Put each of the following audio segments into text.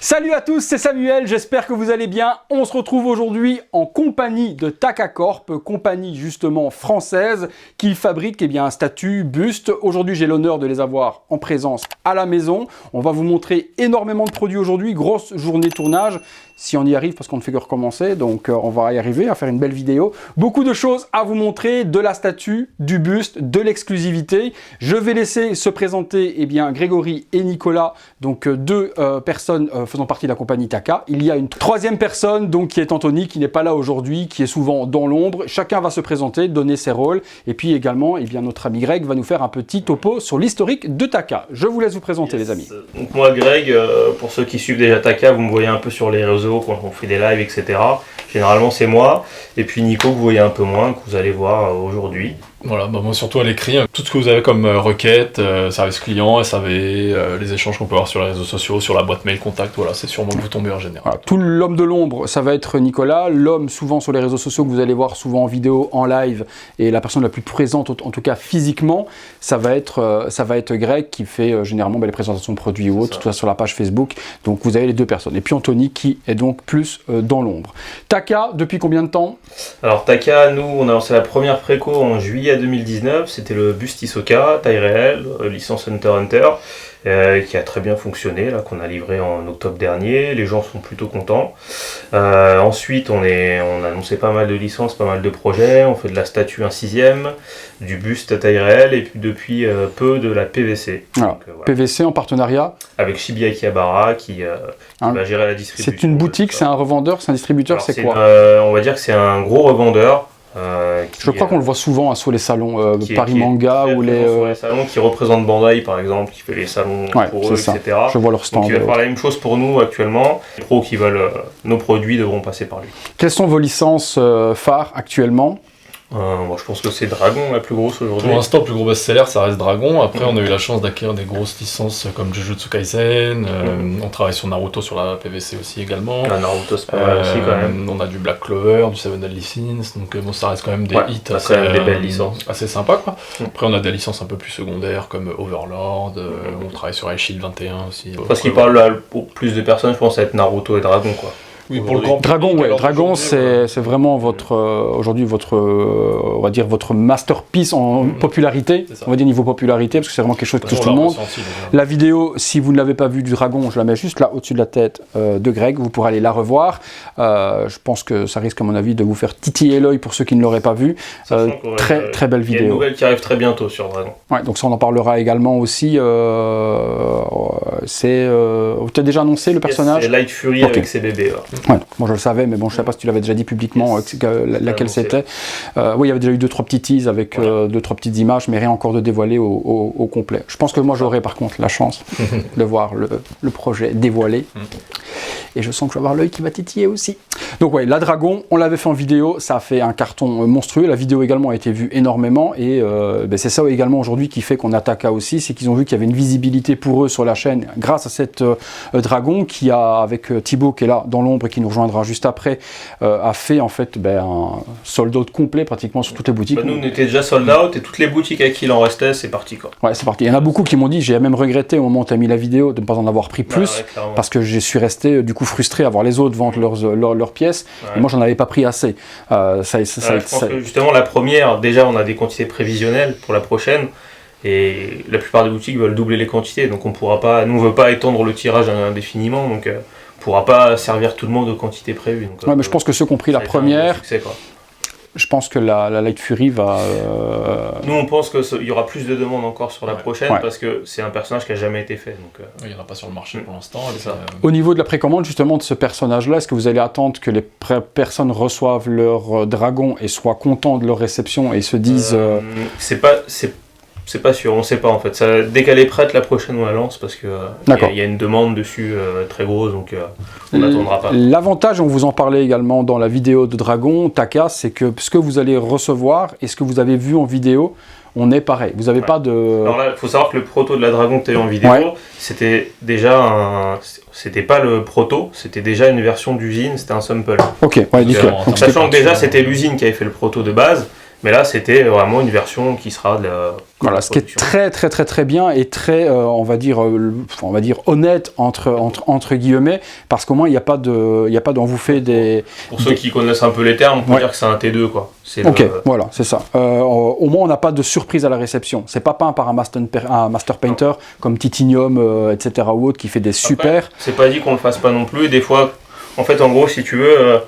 Salut à tous, c'est Samuel, j'espère que vous allez bien. On se retrouve aujourd'hui en compagnie de Taka Corp, compagnie justement française qui fabrique un statue, buste. Aujourd'hui, j'ai l'honneur de les avoir en présence à la maison. On va vous montrer énormément de produits aujourd'hui, grosse journée tournage. Si on y arrive, parce qu'on ne fait que recommencer, donc on va y arriver à faire une belle vidéo. Beaucoup de choses à vous montrer, de la statue, du buste, de l'exclusivité. Je vais laisser se présenter Grégory et Nicolas, donc deux personnes faisant partie de la compagnie Taka. Il y a une troisième personne donc qui est Anthony, qui n'est pas là aujourd'hui, qui est souvent dans l'ombre. Chacun va se présenter, donner ses rôles. Et puis également, notre ami Greg va nous faire un petit topo sur l'historique de Taka. Je vous laisse vous présenter, les amis. Donc moi, Greg, pour ceux qui suivent déjà Taka, vous me voyez un peu sur les réseaux quand on fait des lives, etc. Généralement, c'est moi. Et puis Nico, que vous voyez un peu moins, que vous allez voir aujourd'hui. Voilà, moi surtout à l'écrit, tout ce que vous avez comme requête, service client, SAV, les échanges qu'on peut avoir sur les réseaux sociaux, sur la boîte mail contact, voilà, c'est sûrement que vous tombez en général. Voilà, tout l'homme de l'ombre, ça va être Nicolas, l'homme souvent sur les réseaux sociaux que vous allez voir souvent en vidéo, en live, et la personne la plus présente, en tout cas physiquement, ça va être Greg qui fait généralement les présentations de produits ou autres, tout ça sur la page Facebook, donc vous avez les deux personnes. Et puis Anthony qui est donc plus dans l'ombre. Taka, depuis combien de temps? Alors Taka, nous, on a lancé la première préco en juillet 2019, c'était le buste Hisoka, taille réelle, licence Hunter Hunter, qui a très bien fonctionné, là, qu'on a livré en octobre dernier, les gens sont plutôt contents. Ensuite, on a annoncé pas mal de licences, pas mal de projets, on fait de la statue 1/6, du buste taille réelle, et puis depuis peu de la PVC. Alors, donc, voilà. PVC en partenariat avec Shibuya Akihabara qui va gérer la distribution. C'est une boutique, c'est un revendeur, c'est un distributeur, c'est quoi? On va dire que c'est un gros revendeur. Je crois qu'on le voit souvent sur les salons Paris Manga ou sur les salons qui représentent Bandai par exemple, qui fait les salons pour eux, etc. Je vois leur stand. Donc il va faire la même chose pour nous actuellement. Les pros qui veulent nos produits devront passer par lui. Quelles sont vos licences phares actuellement? Je pense que c'est Dragon la plus grosse aujourd'hui. Pour l'instant, le plus gros best-seller, ça reste Dragon. Après, on a eu la chance d'acquérir des grosses licences comme Jujutsu Kaisen. On travaille sur Naruto, sur la PVC aussi également. Naruto, c'est pas mal aussi quand même. On a du Black Clover, du Seven Deadly Sins. Donc bon, ça reste quand même des hits des belles licences. Assez sympas, quoi. Après, on a des licences un peu plus secondaires comme Overlord. On travaille sur Ice Shield 21 aussi. Parce qu'il parle pour plus de personnes, je pense, ça va être Naruto et Dragon, quoi. Oui, pour le grand Dragon, public, Dragon, c'est vraiment votre aujourd'hui on va dire votre masterpiece en popularité. On va dire niveau popularité parce que c'est vraiment quelque chose qui touche tout le monde. La vidéo, si vous ne l'avez pas vue du Dragon, je la mets juste là au-dessus de la tête de Greg. Vous pourrez aller la revoir. Je pense que ça risque à mon avis de vous faire titiller l'œil pour ceux qui ne l'auraient pas vu. Très belle vidéo. Il y a une nouvelle qui arrive très bientôt sur Dragon. Ouais, donc ça on en parlera également aussi. Tu as déjà annoncé le personnage? C'est Light Fury avec ses bébés. Ouais, moi je le savais, mais bon, je ne sais pas si tu l'avais déjà dit publiquement laquelle c'était. Oui, il y avait déjà eu 2-3 petits teases avec 2-3 petites images, mais rien encore de dévoilé au complet. Je pense que moi j'aurai par contre la chance de voir le projet dévoilé. Et je sens que je vais avoir l'œil qui va titiller aussi. Donc ouais, la Dragon, on l'avait fait en vidéo, ça a fait un carton monstrueux. La vidéo également a été vue énormément. Et c'est ça également aujourd'hui qui fait qu'on attaque aussi, c'est qu'ils ont vu qu'il y avait une visibilité pour eux sur la chaîne grâce à cette Dragon qui a, avec Thibaut qui est là dans l'ombre et qui nous rejoindra juste après, a fait en fait un sold out complet pratiquement sur toutes les boutiques. Nous on était déjà sold out et toutes les boutiques à qui il en restait, c'est parti quoi. Ouais, c'est parti. Il y en a beaucoup qui m'ont dit, j'ai même regretté au moment où tu as mis la vidéo de ne pas en avoir pris plus, parce que je suis resté du coup frustré à voir les autres vendre leurs pièces, et moi j'en avais pas pris assez. Je pense que justement la première, déjà on a des quantités prévisionnelles pour la prochaine, et la plupart des boutiques veulent doubler les quantités, donc on pourra pas, nous on veut pas étendre le tirage indéfiniment, donc on pourra pas servir tout le monde aux quantités prévues. Donc, ouais, mais je pense que ceux qui ont pris la première, succès, je pense que la Light Fury va... Nous on pense qu'il y aura plus de demandes encore sur la prochaine, parce que c'est un personnage qui a jamais été fait. Donc, il n'y en a pas sur le marché pour l'instant. Au niveau de la précommande justement de ce personnage-là, est-ce que vous allez attendre que les personnes reçoivent leur dragon et soient contents de leur réception et se disent... C'est pas sûr, on sait pas en fait. Dès qu'elle est prête, la prochaine on la lance parce que il y a une demande dessus très grosse, donc on n'attendra pas. L'avantage, on vous en parlait également dans la vidéo de Dragon, Taka, c'est que ce que vous allez recevoir et ce que vous avez vu en vidéo, on est pareil. Vous n'avez pas de... Alors là, il faut savoir que le proto de la Dragon que tu as eu en vidéo, c'était déjà c'était pas le proto, c'était déjà une version d'usine, c'était un sample. Ok, ouais, donc, sachant que déjà c'était l'usine qui avait fait le proto de base, Mais là, c'était vraiment une version qui sera de la... Voilà, ce qui est très bien et très, on va dire honnête entre guillemets, parce qu'au moins il n'y a pas on vous fait des... Pour ceux qui connaissent un peu les termes, on peut dire que c'est un T2 quoi. Ok, voilà, c'est ça. Au moins on n'a pas de surprise à la réception. C'est pas peint par un master painter comme Titanium, etc. ou autre qui fait des super. C'est pas dit qu'on le fasse pas non plus. Des fois, en fait, en gros, si tu veux...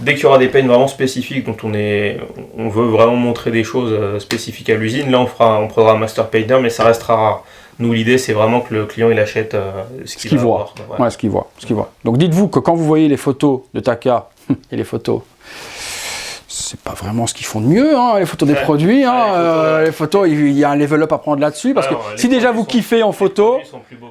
Dès qu'il y aura des peignes vraiment spécifiques dont on veut vraiment montrer des choses spécifiques à l'usine, là on prendra un master painter, mais ça restera rare. Nous l'idée c'est vraiment que le client il achète ce qu'il voit. Ouais, ce qu'il voit. Donc dites-vous que quand vous voyez les photos de Taka et les photos, c'est pas vraiment ce qu'ils font de mieux, hein, les photos des produits. Hein, les photos, il y a un level up à prendre là-dessus. Parce que si déjà vous kiffez en photo.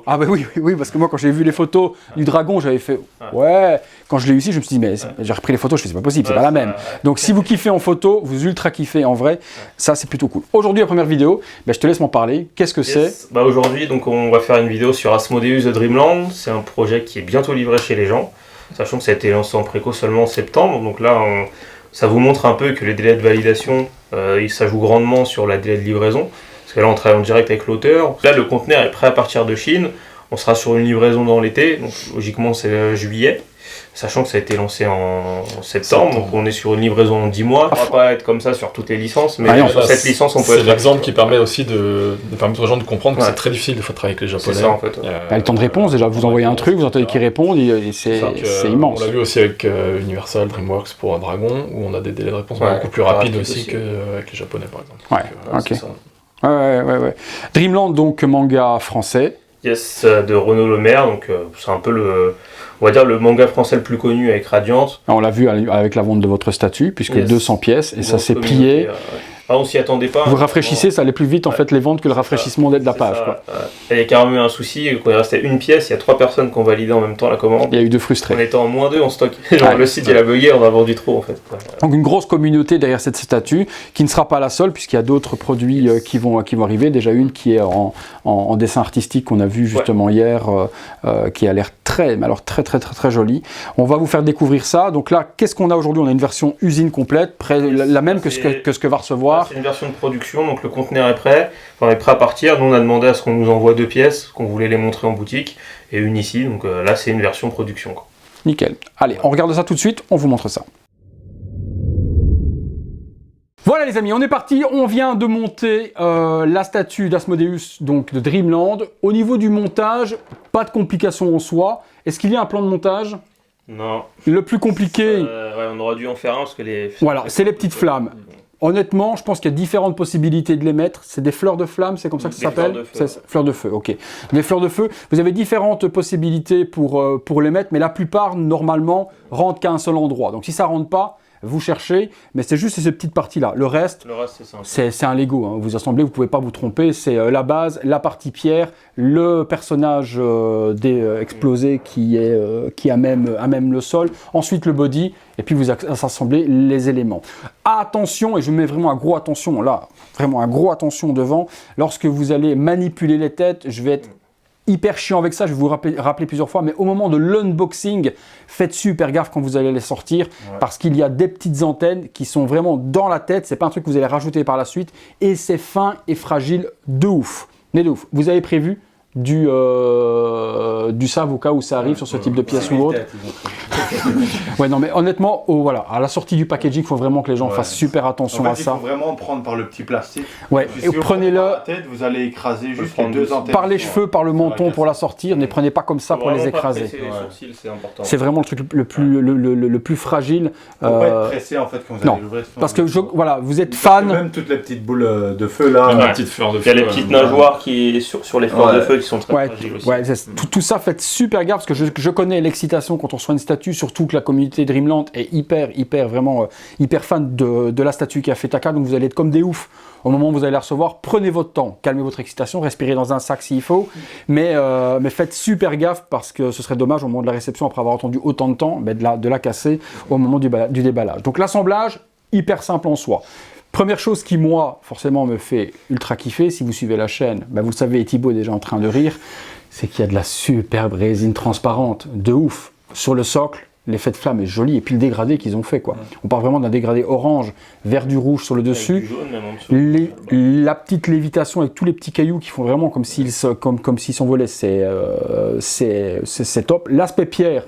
Ah, bah oui, parce que moi, quand j'ai vu les photos du dragon, j'avais fait. Ouais, quand je l'ai eu ici, je me suis dit, mais j'ai repris les photos, je me suis dit, c'est pas possible, c'est pas la même. Donc si vous kiffez en photo, vous ultra kiffez en vrai, ça c'est plutôt cool. Aujourd'hui, la première vidéo, je te laisse m'en parler. Qu'est-ce que c'est? Aujourd'hui, donc on va faire une vidéo sur Asmodeus The Dreamland. C'est un projet qui est bientôt livré chez les gens, sachant que ça a été lancé en préco seulement en septembre. Donc là, ça vous montre un peu que les délais de validation, ça joue grandement sur la délai de livraison. Parce que là, on travaille en direct avec l'auteur. Là, le conteneur est prêt à partir de Chine. On sera sur une livraison dans l'été, donc logiquement c'est juillet. Sachant que ça a été lancé en septembre, donc on est sur une livraison en 10 mois. On va pas être comme ça sur toutes les licences, mais sur cette licence on peut être... C'est l'exemple qui permet aussi de permettre aux gens de comprendre que c'est très difficile de travailler avec les Japonais. C'est ça en fait. Le temps de réponse, déjà vous envoyez un truc, vous entendez qu'ils répondent, et c'est immense. On l'a vu aussi avec Universal, DreamWorks pour un Dragon, où on a des délais de réponse beaucoup plus rapides aussi qu'avec les Japonais par exemple. Ouais. Dreamland, donc manga français. Yes, de Renaud Lemaire, donc c'est un peu on va dire le manga français le plus connu avec Radiant. On l'a vu avec la vente de votre statut, puisque 200 pièces, et ça s'est plié. On s'y attendait pas. Vous rafraîchissez, ça allait plus vite en fait les ventes que le rafraîchissement de la page. Il y a carrément eu un souci, quand il restait une pièce, il y a 3 personnes qui ont validé en même temps la commande. Il y a eu de frustrés. On était en -2 en stock. Le site il a bugué, on a vendu trop en fait. Donc une grosse communauté derrière cette statue, qui ne sera pas la seule, puisqu'il y a d'autres produits qui vont arriver. Déjà une qui est en dessin artistique qu'on a vu justement hier, qui a l'air très jolie. On va vous faire découvrir ça. Donc là, qu'est-ce qu'on a aujourd'hui? On a une version usine complète, la même que ce que va recevoir. C'est une version de production, donc le conteneur est prêt, est prêt à partir. Nous on a demandé à ce qu'on nous envoie 2 pièces, qu'on voulait les montrer en boutique, et une ici, donc là c'est une version production. Nickel. Allez, on regarde ça tout de suite, on vous montre ça. Voilà les amis, on est parti, on vient de monter la statue d'Asmodeus, donc de Dreamland. Au niveau du montage, pas de complications en soi. Est-ce qu'il y a un plan de montage? Non. Le plus compliqué... on aurait dû en faire un parce que les... Voilà, c'est les petites flammes. Honnêtement, je pense qu'il y a différentes possibilités de les mettre. C'est des fleurs de flamme, c'est comme ça que ça s'appelle? Fleurs de feu, ok. Les fleurs de feu, vous avez différentes possibilités pour les mettre, mais la plupart, normalement, rentrent qu'à un seul endroit. Donc si ça rentre pas, vous cherchez, mais c'est juste ces petites parties-là. Le reste c'est un Lego. Hein. Vous assemblez, vous ne pouvez pas vous tromper. C'est la base, la partie pierre, le personnage explosé qui a même le sol. Ensuite, le body, et puis vous assemblez les éléments. Attention, et je mets vraiment un gros attention là, vraiment un gros attention devant. Lorsque vous allez manipuler les têtes, je vais être hyper chiant avec ça, je vais vous rappeler plusieurs fois, mais au moment de l'unboxing, faites super gaffe quand vous allez les sortir, parce qu'il y a des petites antennes qui sont vraiment dans la tête, c'est pas un truc que vous allez rajouter par la suite, et c'est fin et fragile de ouf. Mais de ouf. Vous avez prévu du save au cas où ça arrive sur ce type de pièce ou autre. Ouais, non, mais honnêtement, voilà, à la sortie du packaging, il faut vraiment que les gens fassent super attention à ça. Il faut vraiment prendre par le petit plastique. Ouais, et si prenez-le. La tête, vous allez écraser juste les 2 antennes. Par les cheveux, par le menton pour la sortir. Ne les prenez pas comme ça pour les écraser. C'est vraiment le truc le plus fragile. Faut pas être pressé en fait quand vous allez l'ouvrir. Parce que voilà, vous êtes fan. Même toutes les petites boules de feu là. Il y a les petites nageoires qui sur les fleurs de feu qui sont très fragiles aussi. Tout ça, faites super gaffe parce que je connais l'excitation quand on reçoit une statue, surtout que la communauté Dreamland est hyper fan de la statue qui a fait Taka, donc vous allez être comme des oufs au moment où vous allez la recevoir. Prenez votre temps, calmez votre excitation, respirez dans un sac s'il faut, mais faites super gaffe parce que ce serait dommage au moment de la réception, après avoir attendu autant de temps, de la casser au moment du déballage. Donc l'assemblage, hyper simple en soi. Première chose qui, moi, forcément, me fait ultra kiffer, si vous suivez la chaîne, vous le savez, et Thibaut est déjà en train de rire, c'est qu'il y a de la superbe résine transparente, de ouf, sur le socle L'effet de flamme est joli, et puis le dégradé qu'ils ont fait, quoi. On parle vraiment d'un dégradé orange, vert du rouge sur le dessus. Avec du jaune, même en dessous. La petite lévitation avec tous les petits cailloux qui font vraiment comme s'ils s'envolaient, c'est top. L'aspect pierre,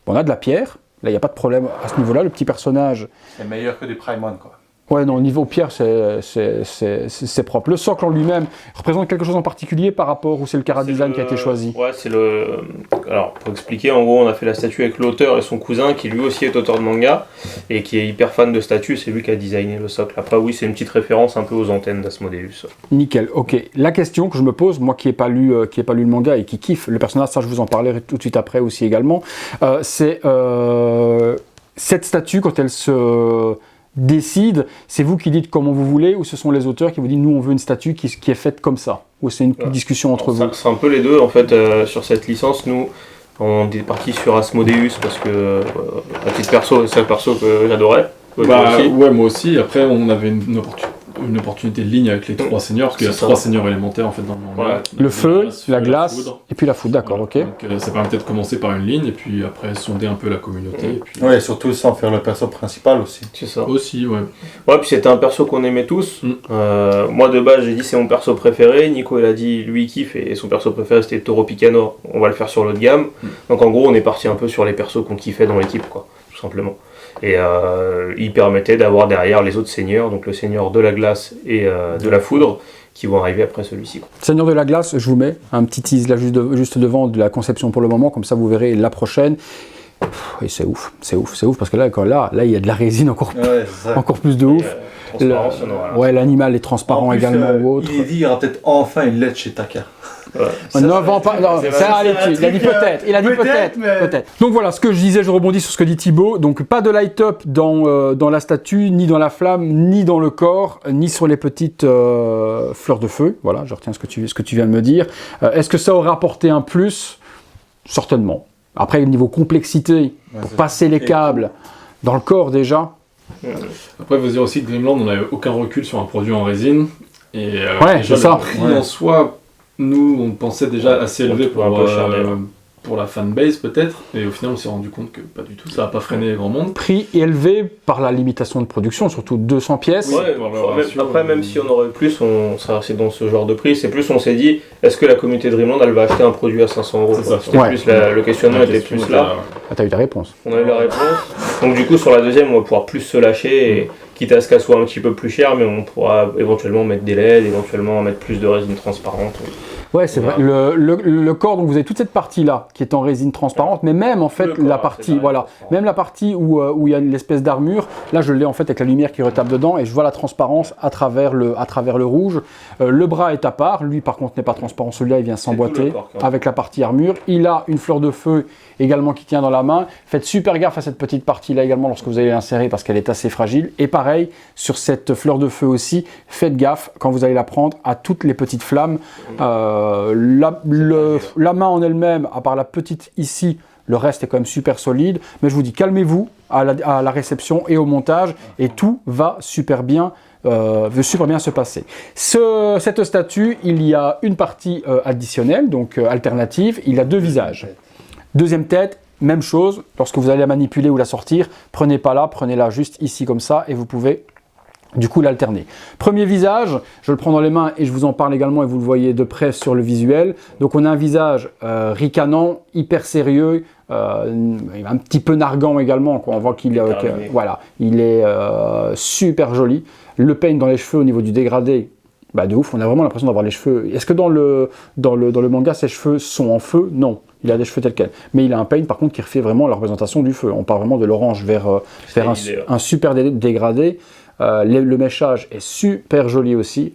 on a de la pierre, là il n'y a pas de problème à ce niveau-là. Le petit personnage. C'est meilleur que des Primon, quoi. Ouais, non, au niveau pierre, c'est propre. Le socle en lui-même représente quelque chose en particulier par rapport où c'est le chara-design qui a été choisi. Ouais, c'est le. Alors, pour expliquer, en gros, on a fait la statue avec l'auteur et son cousin qui lui aussi est auteur de manga et qui est hyper fan de statues. C'est lui qui a designé le socle. Après, oui, c'est une petite référence un peu aux antennes d'Asmodeus. Nickel, ok. La question que je me pose, moi qui n'ai pas lu le manga et qui kiffe le personnage, ça je vous en parlerai tout de suite après aussi également, c'est cette statue quand elle se décide, c'est vous qui dites comment vous voulez ou ce sont les auteurs qui vous disent nous on veut une statue qui est faite comme ça, ou c'est une discussion entre vous? C'est un peu les deux en fait. Sur cette licence, nous on est parti sur Asmodeus parce que à titre perso, c'est un perso que j'adorais. Ouais, moi aussi. Après, on avait une opportunité de ligne avec les trois seigneurs, parce qu'il y a trois seigneurs élémentaires en fait dans le manga. Ouais. Le feu, la glace et puis la foudre, d'accord, voilà. ok. Donc ça permettait de commencer par une ligne et puis après sonder un peu la communauté. Et puis... Ouais, surtout sans faire le perso principal aussi. C'est ça. Aussi, ouais. Ouais, puis c'était un perso qu'on aimait tous. Moi de base, j'ai dit c'est mon perso préféré. Nico, il a dit lui il kiffe et son perso préféré c'était Toro Picano. On va le faire sur l'autre gamme. Donc en gros, on est parti un peu sur les persos qu'on kiffait dans l'équipe, quoi, tout simplement. Et il permettait d'avoir derrière les autres seigneurs, donc le seigneur de la glace et de la foudre, qui vont arriver après celui-ci. Seigneur de la glace, je vous mets un petit tease là juste devant de la conception pour le moment, comme ça vous verrez la prochaine. Et c'est ouf, parce que là il y a de la résine encore plus de ouf. L'animal est transparent plus, également ou autre. Il dit il y aura peut-être enfin une lettre chez Taka. Ouais. Non, ça allait dessus. Il a dit peut-être. Donc voilà, ce que je disais, je rebondis sur ce que dit Thibaut. Donc pas de light-up dans la statue, ni dans la flamme, ni dans le corps, ni sur les petites fleurs de feu. Voilà, je retiens ce que tu viens de me dire. Est-ce que ça aurait apporté un plus? Certainement. Après, au niveau complexité, pour passer les câbles dans le corps déjà. Après, il faut dire aussi que Dreamland, on n'avait aucun recul sur un produit en résine. Et c'est ça. Le prix en soi, nous, on pensait déjà assez élevé pour la fanbase peut-être, et au final on s'est rendu compte que pas du tout, ça n'a pas freiné grand monde. Prix élevé par la limitation de production, surtout 200 pièces. Ouais, après même si on aurait plus, c'est dans ce genre de prix, c'est plus on s'est dit, est-ce que la communauté Dreamland elle va acheter un produit à 500 €? Le questionnement était plus là. Ah, t'as eu ta réponse. On a eu la réponse. Donc du coup sur la deuxième on va pouvoir plus se lâcher, et quitte à ce qu'elle soit un petit peu plus chère, mais on pourra éventuellement mettre des LED, éventuellement mettre plus de résine transparente. Ouais, c'est vrai. Le corps, donc vous avez toute cette partie-là qui est en résine transparente, mais même en fait la partie, même la partie où il y a l'espèce d'armure, là je l'ai en fait avec la lumière qui retape dedans et je vois la transparence à travers le rouge. Le bras est à part, lui par contre n'est pas transparent, celui-là il vient s'emboîter avec la partie armure. Il a une fleur de feu également qui tient dans la main. Faites super gaffe à cette petite partie-là également lorsque vous allez l'insérer parce qu'elle est assez fragile. Et pareil, sur cette fleur de feu aussi, faites gaffe quand vous allez la prendre à toutes les petites flammes. La main en elle-même, à part la petite ici, le reste est quand même super solide. Mais je vous dis, calmez-vous à la réception et au montage et tout va super bien se passer. Cette statue, il y a une partie additionnelle, donc alternative. Il a deux visages. Deuxième tête, même chose. Lorsque vous allez la manipuler ou la sortir, prenez-la juste ici comme ça et vous pouvez du coup l'alterner. Premier visage, je le prends dans les mains et je vous en parle également et vous le voyez de près sur le visuel. Donc on a un visage ricanant, hyper sérieux, un petit peu narguant également, quoi. On voit qu'il il est super joli. Le paint dans les cheveux au niveau du dégradé, de ouf, on a vraiment l'impression d'avoir les cheveux. Est-ce que dans le manga ses cheveux sont en feu? Non, il a des cheveux tels quels. Mais il a un paint par contre qui refait vraiment la représentation du feu. On part vraiment de l'orange vers un super dégradé. Le méchage est super joli aussi.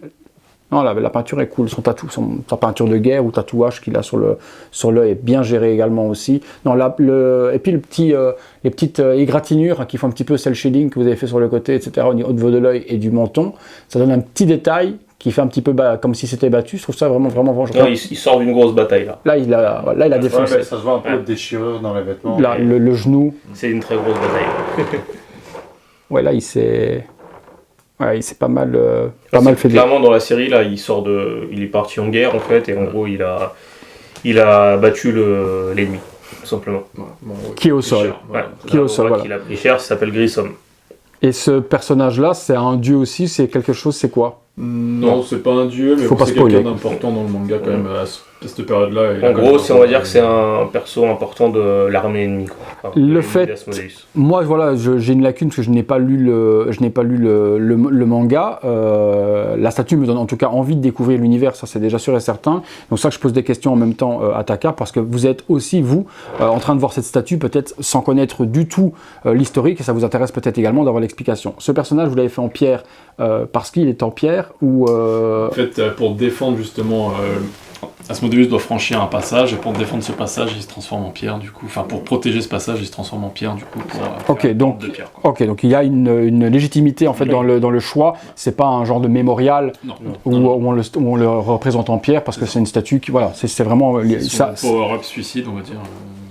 Non, la peinture est cool. Sa peinture de guerre ou tatouage qu'il a sur l'œil est bien géré également aussi. Non, et puis les petites égratignures qui font un petit peu cel shading que vous avez fait sur le côté, etc. au niveau de l'œil et du menton, ça donne un petit détail qui fait un petit peu comme si c'était battu. Je trouve ça vraiment non, il sort d'une grosse bataille là. Là il a défoncé. Ça se voit un peu de déchirure dans les vêtements. Là, le genou. C'est une très grosse bataille. Ouais, là il s'est pas mal fait. Clairement dans la série là, il est parti en guerre en fait et en gros il a battu l'ennemi. tout simplement. Voilà. Bon, Qui est au sol. cher, voilà. Ouais. Qui est au sol, Roi voilà. qu'il a pris cher, ça s'appelle Grissom. Et ce personnage-là, c'est un dieu aussi, c'est quelque chose, c'est quoi? Non, c'est pas un dieu, mais Faut bon, pas c'est spoiler. quelqu'un d'important dans le manga quand même à cette période-là. Et En gros, on va dire que c'est un perso important de l'armée ennemie. Quoi. Enfin, Le de fait- d'Asmodeus. Moi, voilà, j'ai une lacune parce que je n'ai pas lu le manga. La statue me donne en tout cas envie de découvrir l'univers, ça c'est déjà sûr et certain. Donc ça que je pose des questions en même temps à Taka, parce que vous êtes aussi, vous, en train de voir cette statue, peut-être sans connaître du tout l'historique, et ça vous intéresse peut-être également d'avoir l'explication. Ce personnage, vous l'avez fait en pierre parce qu'il est en pierre, ou... En fait, pour défendre justement, Asmodeus doit franchir un passage, et pour défendre ce passage, il se transforme en pierre, du coup. Enfin, pour protéger ce passage, il se transforme en pierre, du coup, pour Ok, faire une donc- porte de pierre, quoi. Ok, donc il y a une légitimité en fait dans le choix. C'est pas un genre de mémorial Non, où, où on le représente en pierre parce que c'est une statue qui, voilà, c'est vraiment ça. Son power-up suicide, on va dire.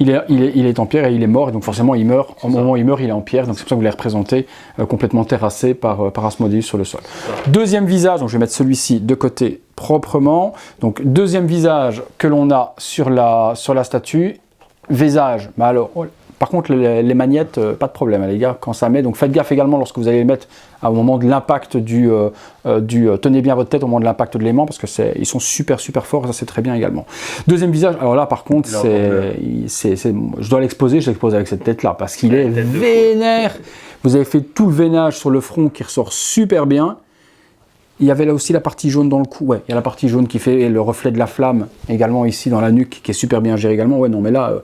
Il est en pierre et il est mort, et donc forcément il meurt. Au moment où il meurt, il est en pierre, donc c'est pour ça que vous l'avez représenté complètement terrassé par Asmodeus sur le sol. Deuxième visage, donc je vais mettre celui-ci de côté proprement. Donc deuxième visage que l'on a sur la statue. Visage, mais alors, par contre les magnettes, pas de problème les gars, quand ça met, donc faites gaffe également lorsque vous allez les mettre au moment de l'impact tenez bien votre tête au moment de l'impact de l'aimant, parce que ils sont super forts, ça c'est très bien également. Deuxième visage, alors là par contre, je dois l'exposer, je l'expose avec cette tête là, parce qu'il est vénère. Vous avez fait tout le veinage sur le front qui ressort super bien. Il y avait là aussi la partie jaune dans le cou, ouais, il y a la partie jaune qui fait le reflet de la flamme également ici dans la nuque, qui est super bien géré également. Ouais, non, mais là,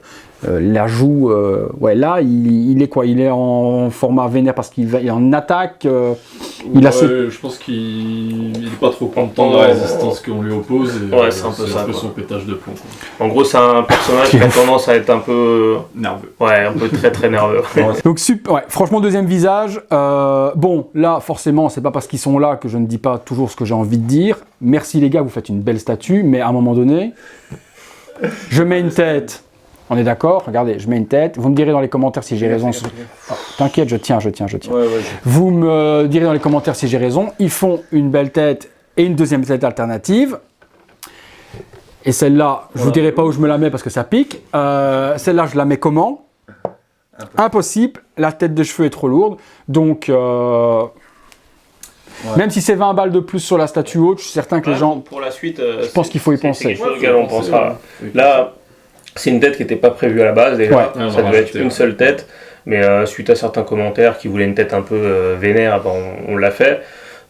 la joue, ouais, là, il est quoi? Il est en format vénère parce qu'il est en attaque. Je pense qu'il n'est pas trop content de la résistance qu'on lui oppose. Et, Ouais, c'est un peu ça, quoi. son pétage de plomb, quoi. En gros, c'est un personnage qui a tendance à être un peu. Nerveux. Ouais, un peu très nerveux. Donc, ouais, franchement, deuxième visage. Bon, là, forcément, c'est pas parce qu'ils sont là que je ne dis pas toujours ce que j'ai envie de dire. Merci les gars, vous faites une belle statue, mais à un moment donné, je mets une tête. On est d'accord? Regardez, je mets une tête. Vous me direz dans les commentaires si j'ai raison. Oh, t'inquiète, je tiens. Ouais, Vous me direz dans les commentaires si j'ai raison. Ils font une belle tête et une deuxième tête alternative. Et celle-là, je vous dirai pas où je me la mets parce que ça pique. Celle-là, je la mets comment? Impossible. La tête de cheveux est trop lourde. Donc, même si c'est 20 balles de plus sur la statue haute, je suis certain que les gens... Pour la suite, Je pense qu'il faut y c'est penser. quelque chose auquel on pensera. Là, c'est une tête qui n'était pas prévue à la base, déjà. Ouais. Ça devait être une seule tête. Mais suite à certains commentaires qui voulaient une tête un peu vénère, ben, on l'a fait.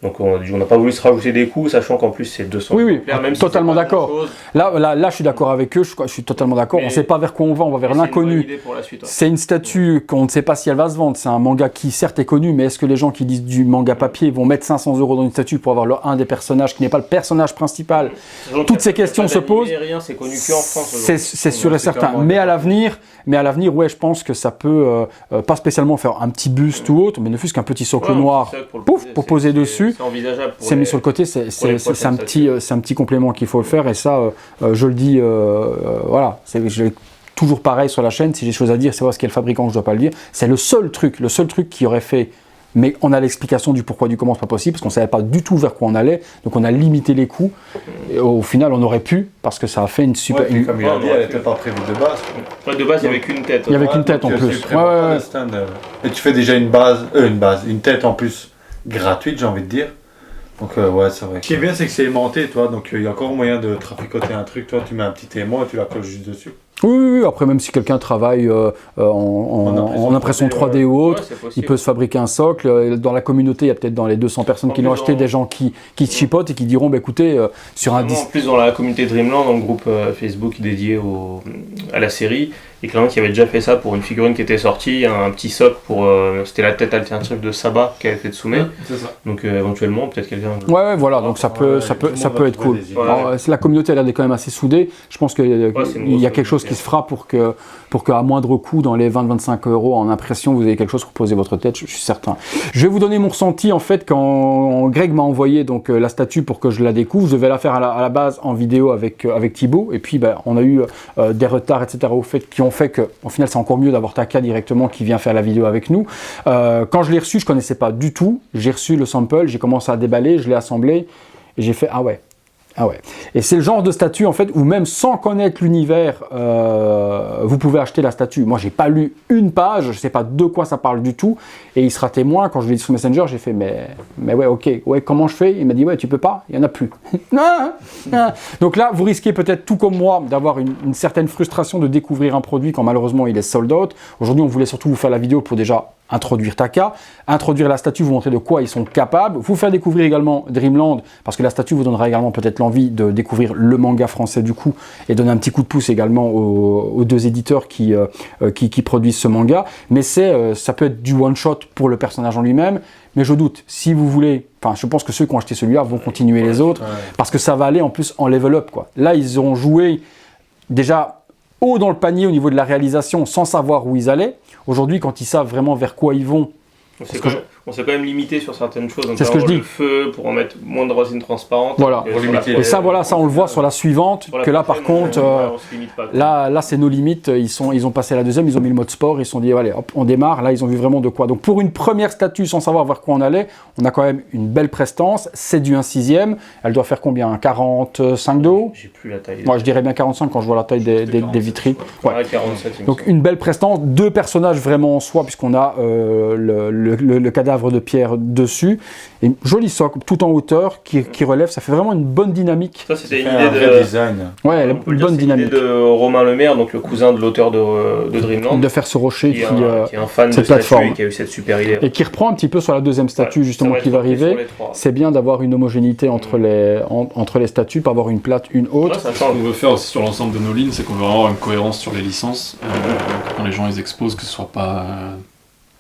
Donc on n'a pas voulu se rajouter des coûts, sachant qu'en plus c'est 200 Oui, exemplaires, même si totalement c'est pas d'accord. grand-chose. Là, je suis d'accord avec eux, je suis totalement d'accord. On Mais- ne sait pas vers quoi on va vers Mais c'est une bonne l'inconnu. idée pour la suite, ouais. C'est une statue qu'on ne sait pas si elle va se vendre. C'est un manga qui, certes, est connu, mais est-ce que les gens qui disent du manga papier vont mettre 500 € dans une statue pour avoir un des personnages qui n'est pas le personnage principal? Sachant Toutes ces qu'il y a questions pas se d'animé, posent. rien, c'est connu qu'en France. C'est sûr et c'est certain. clairement Mais à l'avenir, ouais, je pense que ça peut, pas spécialement faire un petit buste ou autre, mais ne fût-ce qu'un petit socle noir, pouf, pour poser dessus. C'est envisageable. C'est mis sur le côté, c'est un petit complément qu'il faut le faire, et ça, je le dis, voilà, toujours pareil sur la chaîne, si j'ai des choses à dire, c'est parce qu'il y a le fabricant que je ne dois pas le dire. C'est le seul truc qui aurait fait, mais on a l'explication du pourquoi du comment, c'est pas possible, parce qu'on ne savait pas du tout vers quoi on allait, donc on a limité les coûts, et au final on aurait pu, parce que ça a fait une super... Ouais, comme il a dit, elle n'était pas prévue de base. Ouais, de base, il n'y avait qu'une tête. Il y avait qu'une tête en Donc, plus. c'est prévu par le stand, Et tu fais déjà une tête en plus gratuite, j'ai envie de dire. Donc ouais, c'est vrai. Ce qui est bien, c'est que c'est aimanté, toi, donc il y a encore moyen de traficoter un truc. Toi, tu mets un petit aimant et tu la colles juste dessus. Oui, après même si quelqu'un travaille en impression 3D ou autre, Ouais, c'est possible. il peut se fabriquer un socle. Dans la communauté, il y a peut-être dans les 200 personnes qui En l'ont plus, acheté, dans- des gens qui se chipotent et qui diront, bah, écoutez, sur un Vraiment, en 10... plus, dans la communauté Dreamland, dans le groupe Facebook dédié à la série, et quelqu'un qui avait déjà fait ça pour une figurine qui était sortie, un petit socle pour. C'était la tête alternative de Saba qui avait fait Tsume. C'est ça. Donc éventuellement, peut-être quelqu'un. Ouais, voilà, donc ça peut être cool. Alors, la communauté, elle est quand même assez soudée. Je pense qu'il c'est une y a grosse quelque chose qui communauté. se fera pour qu'à moindre coût, dans les 20-25 € en impression, vous ayez quelque chose pour poser votre tête, je suis certain. Je vais vous donner mon ressenti, en fait, quand Greg m'a envoyé donc, la statue pour que je la découvre. Je vais la faire à la base en vidéo avec Thibaut, et puis on a eu des retards, etc., qui ont fait qu'au final, c'est encore mieux d'avoir Taka directement qui vient faire la vidéo avec nous. Quand je l'ai reçu, je connaissais pas du tout. J'ai reçu le sample, j'ai commencé à déballer, je l'ai assemblé, et j'ai fait, ah ouais. Ah ouais. Et c'est le genre de statue en fait où même sans connaître l'univers, vous pouvez acheter la statue. Moi, j'ai pas lu une page, je sais pas de quoi ça parle du tout. Et il sera témoin quand je lui ai dit sur Messenger, j'ai fait mais ouais, ok, ouais, comment je fais? Il m'a dit ouais, tu peux pas, il y en a plus. Donc là, vous risquez peut-être tout comme moi d'avoir une certaine frustration de découvrir un produit quand malheureusement il est sold out. Aujourd'hui, on voulait surtout vous faire la vidéo pour déjà introduire Taka, introduire la statue, vous montrer de quoi ils sont capables, vous faire découvrir également Dreamland, parce que la statue vous donnera également peut-être l'envie de découvrir le manga français du coup, et donner un petit coup de pouce également aux deux éditeurs qui produisent ce manga, mais ça peut être du one-shot pour le personnage en lui-même, mais je doute, si vous voulez, enfin je pense que ceux qui ont acheté celui-là vont continuer les autres, parce que ça va aller en plus en level up, quoi. Là ils ont joué déjà haut dans le panier au niveau de la réalisation sans savoir où ils allaient. Aujourd'hui, quand ils savent vraiment vers quoi ils vont, on s'est quand même limité sur certaines choses, c'est ce que je dis. Le feu pour en mettre moins de résine transparente. Voilà. Et ça, voilà, ça on le voit sur la suivante, que là par contre, là c'est nos limites. Ils ont passé la deuxième, ils ont mis le mode sport, ils se sont dit allez, hop, on démarre. Là, ils ont vu vraiment de quoi. Donc pour une première statue, sans savoir vers quoi on allait, on a quand même une belle prestance. C'est du 1/6. Elle doit faire combien? 45 de haut? J'ai plus la taille. Moi, je dirais bien 45 quand je vois la taille des vitrines. Ouais, 47. Donc une belle prestance, deux personnages vraiment en soi, puisqu'on a le cadavre de pierre dessus, et une jolie socle tout en hauteur qui relève, ça fait vraiment une bonne dynamique. Ça c'était une idée de design. Ouais, une bonne dynamique. De Romain Lemaire, donc le cousin de l'auteur de Dreamland, de faire ce rocher qui est un fan de cette plateforme plateforme et qui a eu cette super idée. Et qui reprend un petit peu sur la deuxième statue justement qui va arriver. C'est bien d'avoir une homogénéité entre les statues, pas avoir une plate, une haute. Ce qu'on veut faire aussi sur l'ensemble de nos lignes, c'est qu'on veut avoir une cohérence sur les licences, quand les gens les exposent, que ce soit pas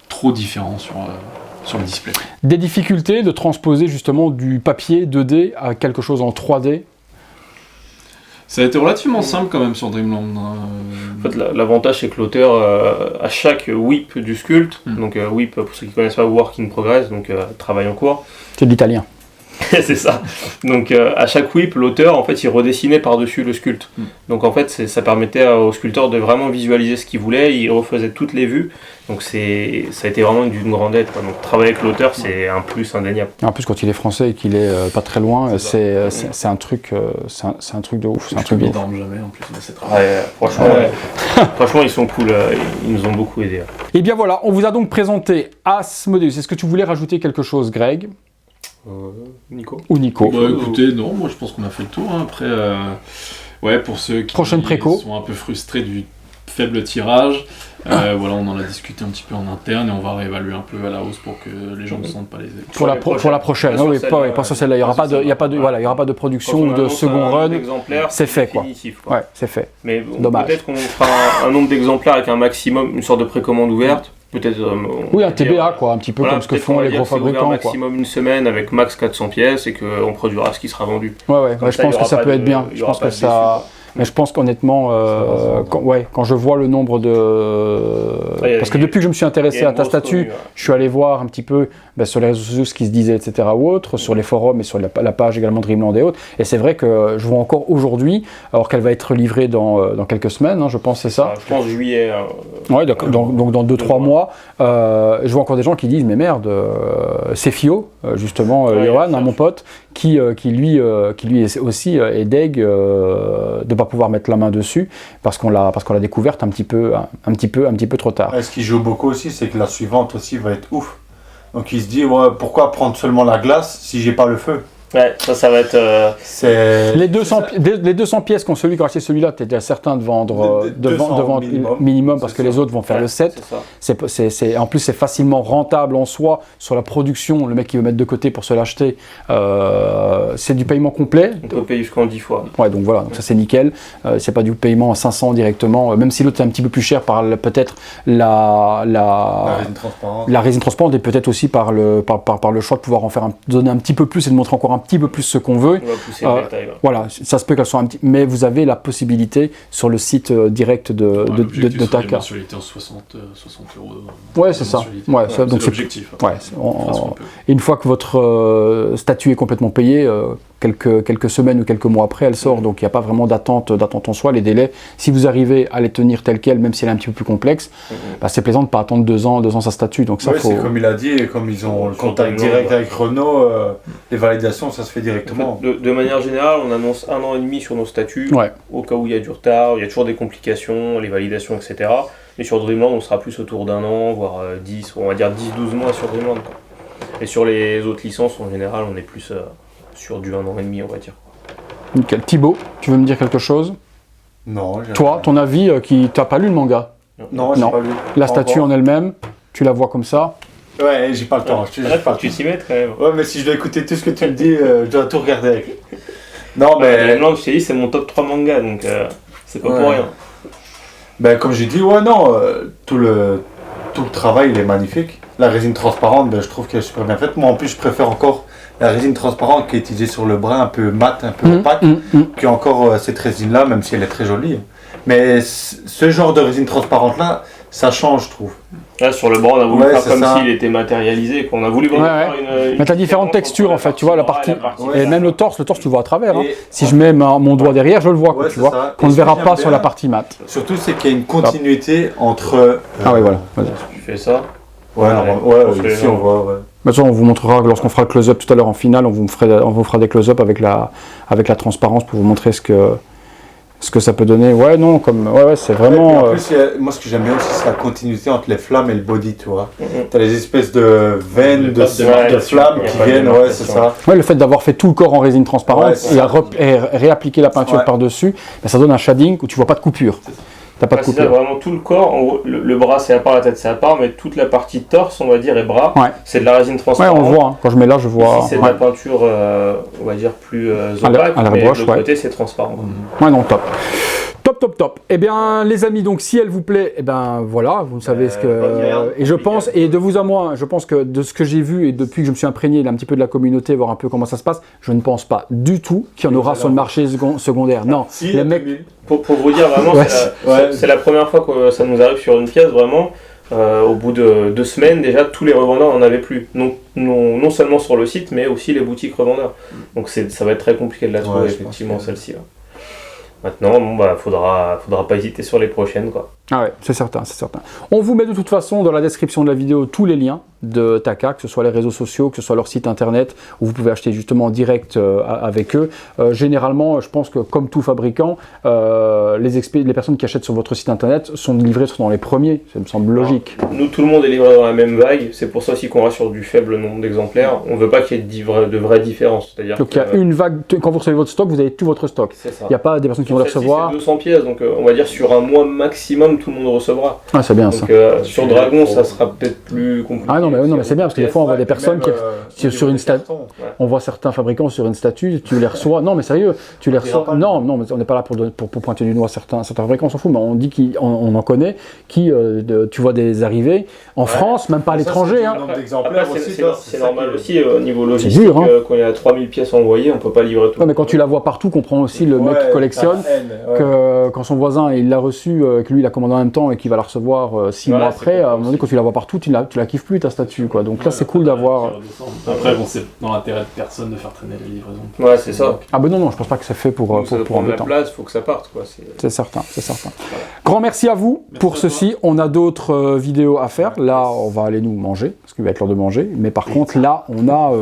trop différent sur le display. Des difficultés de transposer justement du papier 2D à quelque chose en 3D. Ça a été relativement simple quand même sur Dreamland. En fait, l'avantage c'est que l'auteur, à chaque whip du sculpte, donc whip pour ceux qui ne connaissent pas, work in progress, donc travail en cours. C'est de l'italien. C'est ça. Donc à chaque whip, l'auteur en fait il redessinait par-dessus le sculpte. Donc en fait ça permettait au sculpteur de vraiment visualiser ce qu'il voulait, il refaisait toutes les vues. Donc ça a été vraiment d'une grande aide, quoi. Donc travailler avec l'auteur c'est un plus indéniable. En plus quand il est français et qu'il est pas très loin, c'est un truc c'est un truc de ouf, c'est un truc de ouf. Jamais en plus de cette Franchement ils sont cool, ils nous ont beaucoup aidé. Et bien voilà, on vous a donc présenté Asmodeus. Est-ce que tu voulais rajouter quelque chose, Greg? Nico. Ou Nico. Bah, écoutez, non, moi je pense qu'on a fait le tour. Hein. Après, ouais, pour ceux qui sont un peu frustrés du faible tirage, voilà, on en a discuté un petit peu en interne et on va réévaluer un peu à la hausse pour que les gens ne se sentent pas lésés. Pour la prochaine, oui, pas sur celle-là. Il n'y aura pas de production ou de second run. C'est fait, quoi. Ouais, c'est fait. Mais dommage. Peut-être qu'on fera un nombre d'exemplaires avec un maximum, une sorte de précommande ouverte. Peut-être, oui, un TBA, quoi, un petit peu comme ce que font les gros fabricants. Maximum une semaine avec max 400 pièces et qu'on produira ce qui sera vendu. Ouais, je pense que ça peut être bien. Je pense que ça. Mais je pense qu'honnêtement, quand je vois le nombre de... Parce que depuis que je me suis intéressé à ta statue, je suis allé voir un petit peu sur les réseaux sociaux ce qui se disait, etc. ou autre, sur les forums et sur la page également Dreamland et autres. Et c'est vrai que je vois encore aujourd'hui, alors qu'elle va être livrée dans quelques semaines, hein, je pense c'est ça. Je pense juillet. Ouais, donc dans 2-3 mois, je vois encore des gens qui disent mais merde, c'est Fio, justement, Johan, mon pote, qui lui aussi est deg de pas pouvoir mettre la main dessus parce qu'on l'a découverte un petit peu trop tard. Ce qui joue beaucoup aussi, c'est que la suivante aussi va être ouf. Donc il se dit pourquoi prendre seulement la glace si j'ai pas le feu? Ouais, ça va être... Les 200 pièces qu'ont celui qui a acheté celui-là, tu es déjà certain de vendre minimum parce que les autres vont faire le 7. En plus, c'est facilement rentable en soi sur la production. Le mec qui veut mettre de côté pour se l'acheter, c'est du paiement complet. On peut payer jusqu'en 10 fois. Ouais, donc voilà, donc ça c'est nickel. C'est pas du paiement à 500 directement, même si l'autre est un petit peu plus cher par peut-être la résine transparente et peut-être aussi par le choix de pouvoir en faire donner un petit peu plus et de montrer encore un petit peu plus ce qu'on veut. On va pousser la taille, voilà, ça se peut qu'elle soit un petit... Mais vous avez la possibilité sur le site direct de Taka. La mensualité en 60 euros. Ouais, c'est ça. Ouais, c'est l'objectif. Ouais, une fois que votre statut est complètement payé, quelques semaines ou quelques mois après, elle sort. Donc il n'y a pas vraiment d'attente en soi. Les délais, si vous arrivez à les tenir tels quels, même si elle est un petit peu plus complexe, c'est plaisant de ne pas attendre 2 ans sa statue. Donc ça, c'est comme il a dit, et comme ils ont le contact direct avec Renault, les validations, ça se fait directement. En fait, de manière générale, on annonce 1 an et demi sur nos statuts, au cas où il y a du retard, il y a toujours des complications, les validations, etc. Et sur Dreamland, on sera plus autour d'1 an, voire 10, on va dire 10-12 mois sur Dreamland, quoi. Et sur les autres licences, en général, on est plus sur du 1 an et demi, on va dire. Nickel. Thibaut, tu veux me dire quelque chose? Non. Toi, ton avis, t'as pas lu le manga? Non, j'ai pas lu. La statue en elle-même, tu la vois comme ça? Ouais, j'ai pas le temps. Tu t'y mets quand même. Ouais, mais si je dois écouter tout ce que tu me dis, je dois tout regarder. Non, mais. Dreamland, je t'ai dit, c'est mon top 3 manga, donc c'est pas pour rien. Ben, comme j'ai dit, tout le travail, il est magnifique. La résine transparente, je trouve qu'elle est super bien faite. Moi, en plus, je préfère encore la résine transparente qui est utilisée sur le bras, un peu mat, un peu opaque, que encore cette résine-là, même si elle est très jolie. Mais ce genre de résine transparente-là, ça change, je trouve. Là, sur le bras, on a voulu faire comme s'il était matérialisé, qu'on a voulu vraiment faire une... Mais t'as différentes textures, en fait, tu vois, la partie... et même le torse, tu vois à travers. Si je mets mon doigt derrière, je le vois, tu vois, qu'on ne verra pas sur la partie mat. Surtout, c'est qu'il y a une continuité entre... Ah oui, voilà. Tu fais ça. Ici, on voit, Maintenant, on vous montrera que lorsqu'on fera le close-up tout à l'heure en finale, on vous fera des close-up avec la transparence pour vous montrer ce que ça peut donner. C'est vraiment... En plus, moi, ce que j'aime bien aussi, c'est la continuité entre les flammes et le body, tu vois. T'as les espèces de veines, de flammes qui viennent, c'est ça. Le fait d'avoir fait tout le corps en résine transparente et réappliquer la peinture par-dessus, ça donne un shading où tu vois pas de coupure. T'as pas de coupure. C'est vraiment tout le corps, en gros, le bras c'est à part, la tête c'est à part, mais toute la partie torse, on va dire, et bras, c'est de la résine transparente. Ouais, on le voit, quand je mets là, je vois... Ici, c'est de la peinture, on va dire, plus opaque, mais de l'autre côté, c'est transparent. Ouais, non, top. Top. Eh bien, les amis, donc si elle vous plaît, voilà, vous savez ce que... Et je pense, et de vous à moi, je pense que de ce que j'ai vu et depuis que je me suis imprégné un petit peu de la communauté, voir un peu comment ça se passe, je ne pense pas du tout qu'il y en aura sur le marché secondaire. Non, les mecs... Pour vous dire vraiment, c'est la première fois que ça nous arrive sur une pièce, vraiment. Au bout de 2 semaines, déjà, tous les revendeurs n'en avaient plus. Non seulement sur le site, mais aussi les boutiques revendeurs. Donc ça va être très compliqué de la trouver, effectivement, celle-ci. Maintenant, faudra pas hésiter sur les prochaines, quoi. Ah ouais, c'est certain. On vous met de toute façon dans la description de la vidéo tous les liens de Taka, que ce soit les réseaux sociaux, que ce soit leur site internet, où vous pouvez acheter justement en direct avec eux. Généralement, je pense que comme tout fabricant, les personnes qui achètent sur votre site internet sont livrées dans les premiers, ça me semble logique. Nous, tout le monde est livré dans la même vague, c'est pour ça aussi qu'on reste sur du faible nombre d'exemplaires. On ne veut pas qu'il y ait de vraies différences. Donc il y a une vague, quand vous recevez votre stock, vous avez tout votre stock. Il n'y a pas des personnes qui vont le recevoir. C'est 200 pièces, donc on va dire sur un mois maximum, tout le monde recevra. Ah, c'est bien donc, ça. Sur Dragon, ça sera peut-être plus compliqué. Ah non, mais c'est bien, parce que des fois, on voit des personnes qui sur une statue. On voit certains fabricants sur une statue, tu les reçois. Non, mais sérieux, tu les reçois. Non, mais on n'est pas là pour pointer du doigt certains fabricants, on s'en fout, mais on dit qu'on en connaît, tu vois des arrivées en France, même pas à l'étranger. C'est normal aussi au niveau logistique, quand il y a 3000 pièces envoyées, on peut pas livrer tout. Ouais, mais quand tu la vois partout, comprends aussi le mec qui collectionne, que quand son voisin il l'a reçu, que lui il a commandé en même temps et qu'il va la recevoir 6 mois après, à un moment donné, quand tu la vois partout, tu la kiffes plus ta statue, quoi. Donc là, c'est cool d'avoir. Après, c'est dans l'intérêt de personne de faire traîner les livraisons. Ouais, c'est ça. Ah ben non, je pense pas que c'est fait pour la place, faut que ça parte, quoi. C'est certain. Grand merci à vous pour ceci. On a d'autres vidéos à faire. Là, on va aller nous manger, parce qu'il va être l'heure de manger. Mais par contre, là, on a...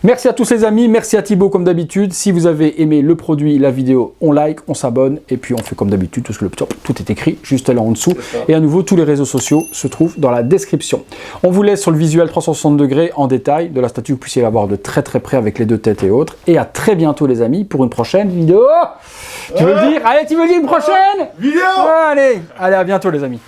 Merci à tous les amis, merci à Thibaut comme d'habitude. Si vous avez aimé le produit, la vidéo, on like, on s'abonne, et puis on fait comme d'habitude, parce que tout est écrit juste là en dessous. Et à nouveau, tous les réseaux sociaux se trouvent dans la description. On vous laisse sur le visuel 360 degrés en détail de la statue, que vous puissiez la voir de très très près avec les 2 têtes et autres. Et à très bientôt les amis pour une prochaine vidéo. Tu veux le dire? Allez, tu veux le dire une prochaine vidéo? Allez, à bientôt les amis.